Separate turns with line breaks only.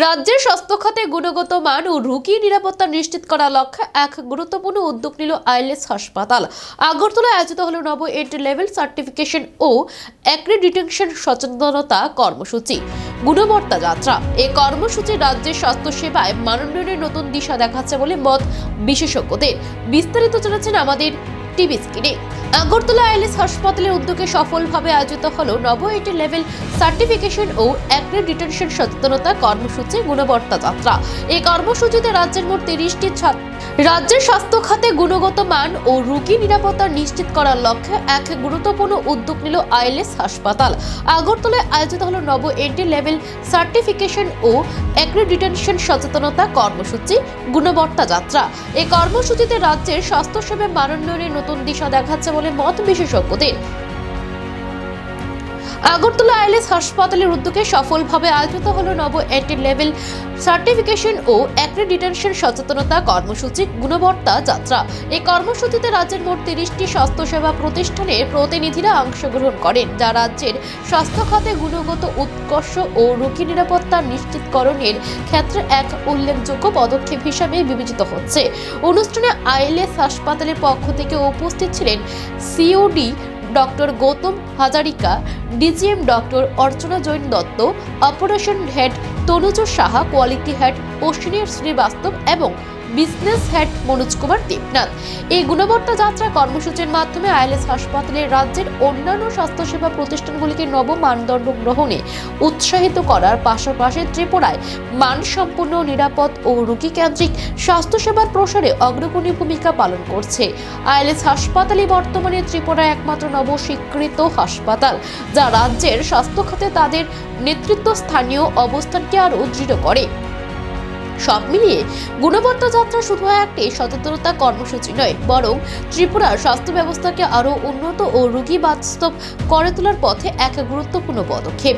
রাজ্যের স্বাস্থ্য খাতে গুণগত মান ও রোগী নিরাপত্তা নিশ্চিত করার লক্ষ্যে এক গুরুত্বপূর্ণ উদ্যোগ নিল আইএলএস হাসপাতাল। আগরতলায় আয়োজিত হল নব এন্ট্রি লেভেল সার্টিফিকেশন ও অ্যাক্রিডিটেশন সচেতনতা কর্মসূচি গুণবর্তা যাত্রা। এই কর্মসূচি রাজ্যের স্বাস্থ্য সেবায় মানোন্নয়নের নতুন দিশা দেখাচ্ছে বলে মত বিশেষজ্ঞদের। বিস্তারিত জানাচ্ছেন আমাদের টিভি স্ক্রিনে। আগরতলা আইএলএস হাসপাতালের উদ্যোগে সফলভাবে আয়োজিত হল নব এন্ট্রি লেভেল সার্টিফিকেশন ও অ্যাক্রিডিটেশন সচেতনতা কর্মসূচি গুণবর্তা যাত্রা। এই কর্মসূচিতে রাজ্যের মোট 30টি রাজ্যের স্বাস্থ্য খাতে গুণগত মান ও রোগী নিরাপত্তা নিশ্চিত করার লক্ষ্যে এক গুরুত্বপূর্ণ উদ্যোগ নিল আইএলএস হাসপাতাল। আগরতলায় আয়োজিত হল নব এন্ট্রি লেভেল সার্টিফিকেশন ও অ্যাক্রিডিটেশন সচেতনতা কর্মসূচি গুণবর্তা যাত্রা। এই কর্মসূচিতে রাজ্যের স্বাস্থ্যসেবা মানোন্নয়নের নতুন দিশা দেখাচ্ছে বলে মত বিশেষজ্ঞদের। আগরতলা আইএলএস হাসপাতালের উদ্যোগে সফলভাবে আয়োজিত হল নব এন্ট্রি লেভেল সার্টিফিকেশন ও অ্যাক্রিডিটেশন সচেতনতা কর্মসূচি গুণবর্তা যাত্রা। এই কর্মসূচিতে রাজ্যের মোট 30টি স্বাস্থ্যসেবা প্রতিষ্ঠানের প্রতিনিধিরা অংশগ্রহণ করেন, যা রাজ্যের স্বাস্থ্য খাতে গুণগত উৎকর্ষ ও রোগী নিরাপত্তা নিশ্চিতকরণের ক্ষেত্রে এক উল্লেখযোগ্য পদক্ষেপ হিসাবে বিবেচিত হচ্ছে। অনুষ্ঠানে আইএলএস হাসপাতালের পক্ষ থেকে উপস্থিত ছিলেন COD doctor Gautam Hazarika, DGM doctor Archana Jain Dutta, operation head Tanuj Saha, quality head Ashwini Srivastava এবং বিজনেস হেড মনোজ কুমার দেবনাথ। এই গুণবর্তা যাত্রা কর্মসূচির মাধ্যমে আইএলএস হাসপাতালের রাজ্যের অন্যান্য স্বাস্থ্যসেবা প্রতিষ্ঠানগুলিকে নব মানদণ্ড গ্রহণে উৎসাহিত করার পাশাপাশি ত্রিপুরায় মানসম্পন্ন, নিরাপদ ও রোগীকেন্দ্রিক স্বাস্থ্যসেবার প্রসারে অগ্রগণী ভূমিকা পালন করছে। আইএলএস হাসপাতালই বর্তমানে ত্রিপুরায় একমাত্র নব স্বীকৃত হাসপাতাল, যা রাজ্যের স্বাস্থ্য খাতে তাদের নেতৃত্বস্থানীয় অবস্থানকে আরও দৃঢ় করে। সব মিলিয়ে গুণবর্তা যাত্রা শুধু একটি সচেতনতা কর্মসূচি নয়, বরং ত্রিপুরার স্বাস্থ্য ব্যবস্থাকে আরও উন্নত ও রোগী বাস্তব করে তোলার পথে এক গুরুত্বপূর্ণ পদক্ষেপ।